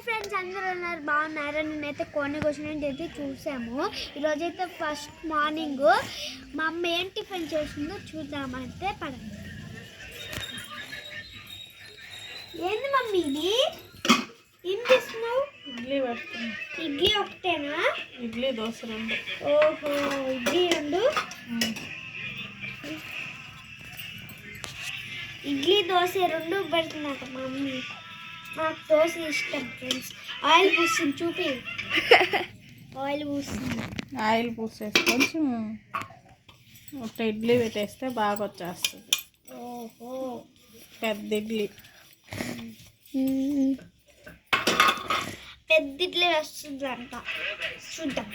Friends అందరూ ఉన్నారు బాగున్నారు. నేనైతే కొన్ని క్వశ్చన్ అయితే చూసాము. ఈరోజైతే ఫస్ట్ మార్నింగ్ మా అమ్మ ఏం టిఫిన్ చేసిందో చూద్దామంటే పడండి. ఏంది మమ్మీ ఇది? ఏం చేస్తున్నావు? ఇడ్లీ పెడుతున్నా. ఇడ్లీ ఒకటేనా? ఇడ్లీ దోశ రెండు. ఓహో, ఇడ్లీ రెండు. ఇడ్లీ దోశ రెండు పెడుతున్నట్ట మా మమ్మీ. నాకు దోశ ఇష్టం ఫ్రెండ్స్. ఆయిల్ పూస్తుంది చూపి. ఆయిల్ పూస్తుంది. ఆయిల్ పూసేసి కొంచెం ఒక ఇడ్లీ పెట్టేస్తే బాగా వచ్చేస్తుంది. ఓహో, పెద్ద ఇడ్లీ. పెద్ద ఇడ్లీ వస్తుందంట. చూద్దాం.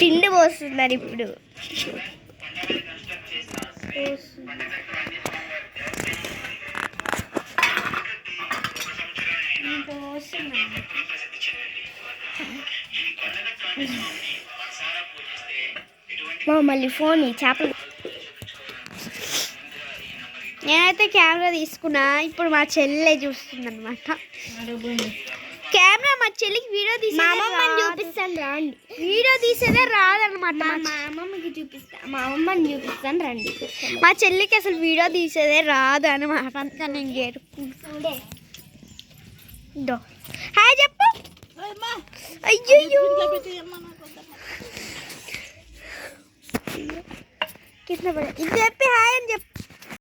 పిండి పోస్తున్నారు ఇప్పుడు. మళ్ళీ ఫోన్ చేపలు. నేనైతే కెమెరా తీసుకున్నా. ఇప్పుడు మా చెల్లె చూస్తుంది అనమాట. కెమెరా మా చెల్లికి వీడియో చూపిస్తాను రండి. వీడియో తీసేదే రాదనమాట. మా అమ్మమ్మకి చూపిస్తా, మా అమ్మమ్మని చూపిస్తాను రండి. మా చెల్లికి అసలు వీడియో తీసేదే రాదు అనమాట. అంతా నేను గేరుకుండే. హాయ్ చెప్పు. అయ్యో కింద పడే. ఇది చెప్పి హాయ్ అని చెప్పు.